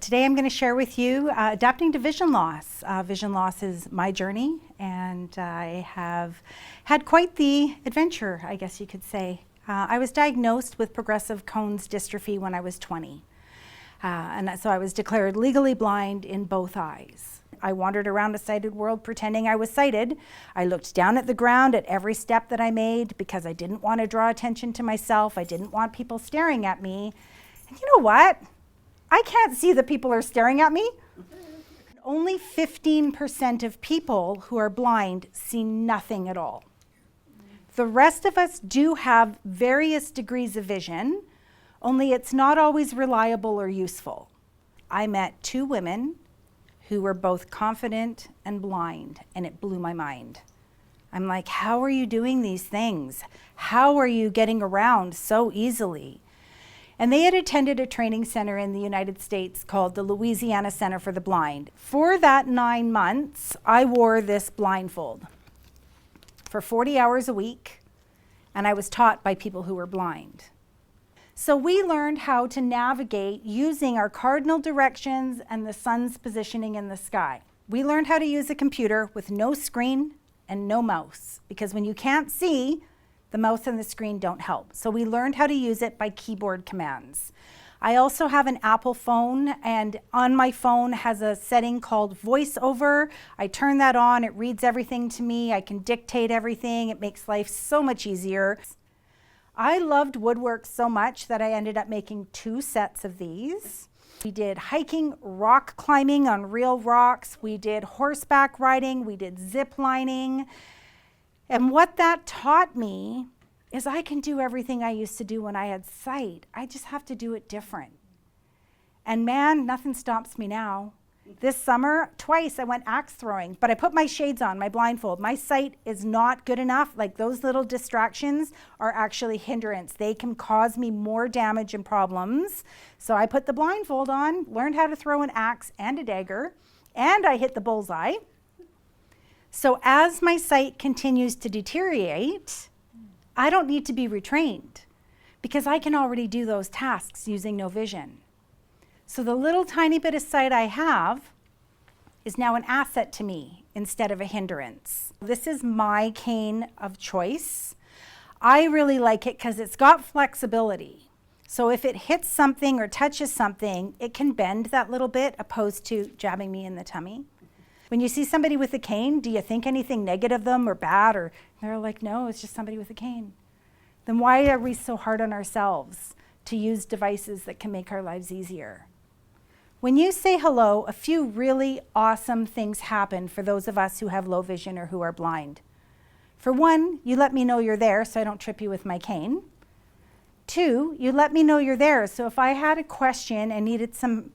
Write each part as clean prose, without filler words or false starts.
Today I'm going to share with you adapting to vision loss. Vision loss is my journey, and I have had quite the adventure, I guess you could say. I was diagnosed with progressive Cohen's dystrophy when I was 20. And so I was declared legally blind in both eyes. I wandered around a sighted world pretending I was sighted. I looked down at the ground at every step that I made because I didn't want to draw attention to myself. I didn't want people staring at me. And you know what? I can't see that people are staring at me. Only 15% of people who are blind see nothing at all. The rest of us do have various degrees of vision, only it's not always reliable or useful. I met two women who were both confident and blind, and it blew my mind. I'm like, how are you doing these things? How are you getting around so easily? And they had attended a training center in the United States called the Louisiana Center for the Blind. For that 9 months, I wore this blindfold for 40 hours a week, and I was taught by people who were blind. So we learned how to navigate using our cardinal directions and the sun's positioning in the sky. We learned how to use a computer with no screen and no mouse, because when you can't see, the mouse and the screen don't help. So we learned how to use it by keyboard commands. I also have an Apple phone, and on my phone has a setting called VoiceOver. I turn that on, it reads everything to me, I can dictate everything, it makes life so much easier. I loved woodwork so much that I ended up making 2 sets of these. We did hiking, rock climbing on real rocks, we did horseback riding, we did zip lining. And what that taught me is I can do everything I used to do when I had sight. I just have to do it different. And man, nothing stops me now. This summer, twice I went axe throwing, but I put my shades on, my blindfold. My sight is not good enough. Like, those little distractions are actually hindrance. They can cause me more damage and problems. So I put the blindfold on, learned how to throw an axe and a dagger, and I hit the bullseye. So as my sight continues to deteriorate, I don't need to be retrained because I can already do those tasks using no vision. So the little tiny bit of sight I have is now an asset to me instead of a hindrance. This is my cane of choice. I really like it because it's got flexibility. So if it hits something or touches something, it can bend that little bit opposed to jabbing me in the tummy. When you see somebody with a cane, do you think anything negative of them or bad? Or they're like, no, it's just somebody with a cane. Then why are we so hard on ourselves to use devices that can make our lives easier? When you say hello, a few really awesome things happen for those of us who have low vision or who are blind. For one, you let me know you're there so I don't trip you with my cane. 2, you let me know you're there. So if I had a question and needed some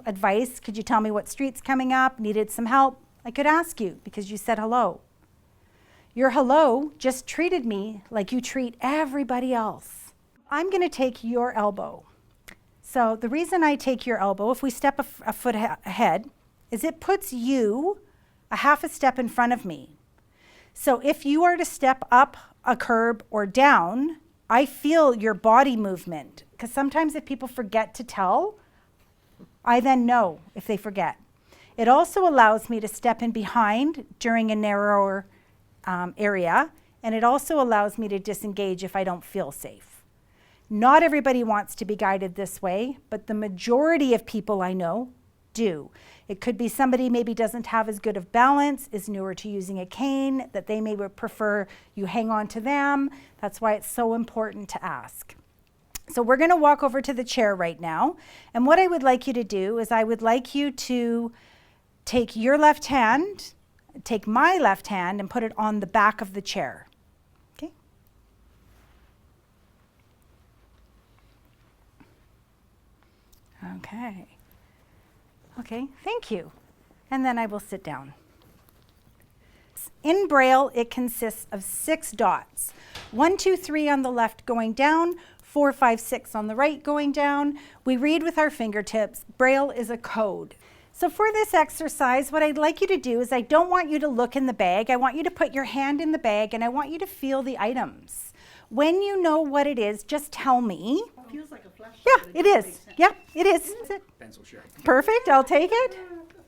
advice, could you tell me what street's coming up, needed some help, I could ask you because you said hello. Your hello just treated me like you treat everybody else. I'm going to take your elbow. So the reason I take your elbow, if we step a foot ahead, is it puts you a half a step in front of me. So if you are to step up a curb or down, I feel your body movement, because sometimes if people forget to tell, I then know if they forget. It also allows me to step in behind during a narrower area, and it also allows me to disengage if I don't feel safe. Not everybody wants to be guided this way, but the majority of people I know do. It could be somebody maybe doesn't have as good of balance, is newer to using a cane, that they may prefer you hang on to them. That's why it's so important to ask. So we're going to walk over to the chair right now, and what I would like you to do is I would like you to take your left hand, take my left hand, and put it on the back of the chair. Okay? Okay. Okay, thank you. And then I will sit down. In Braille, it consists of 6 dots. 1, 2, 3 on the left going down, 4, 5, 6 on the right going down. We read with our fingertips. Braille is a code. So for this exercise, what I'd like you to do is I don't want you to look in the bag. I want you to put your hand in the bag and I want you to feel the items. When you know what it is, just tell me. It feels like a flashlight. Yeah, it is. Yeah, it is. Pencil sharp. Perfect, I'll take it.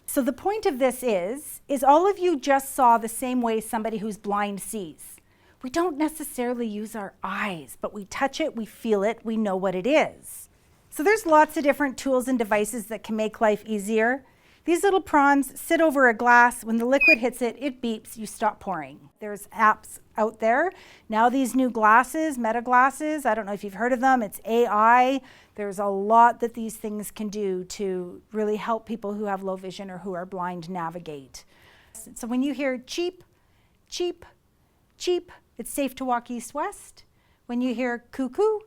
So the point of this is all of you just saw the same way somebody who's blind sees. We don't necessarily use our eyes, but we touch it, we feel it, we know what it is. So there's lots of different tools and devices that can make life easier. These little prawns sit over a glass. When the liquid hits it, it beeps, you stop pouring. There's apps out there. Now these new glasses, Meta glasses, I don't know if you've heard of them, it's AI. There's a lot that these things can do to really help people who have low vision or who are blind navigate. So when you hear cheep, cheep, cheep, it's safe to walk east-west. When you hear cuckoo,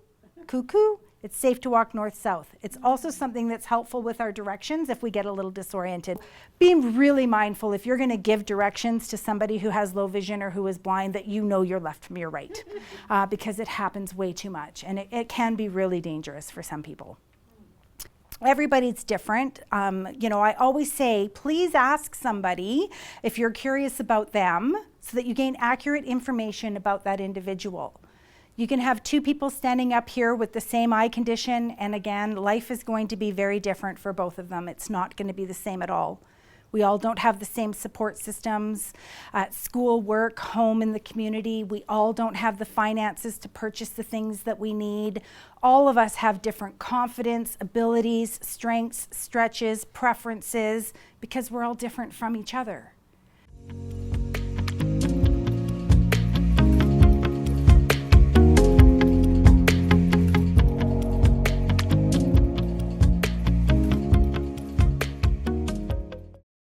cuckoo, it's safe to walk north-south. It's also something that's helpful with our directions if we get a little disoriented. Being really mindful if you're going to give directions to somebody who has low vision or who is blind that you know your left from your right, because it happens way too much, and it can be really dangerous for some people. Everybody's different. I always say, please ask somebody if you're curious about them so that you gain accurate information about that individual. You can have two people standing up here with the same eye condition, and again, life is going to be very different for both of them. It's not going to be the same at all. We all don't have the same support systems at school, work, home, in the community. We all don't have the finances to purchase the things that we need. All of us have different confidence, abilities, strengths, stretches, preferences, because we're all different from each other.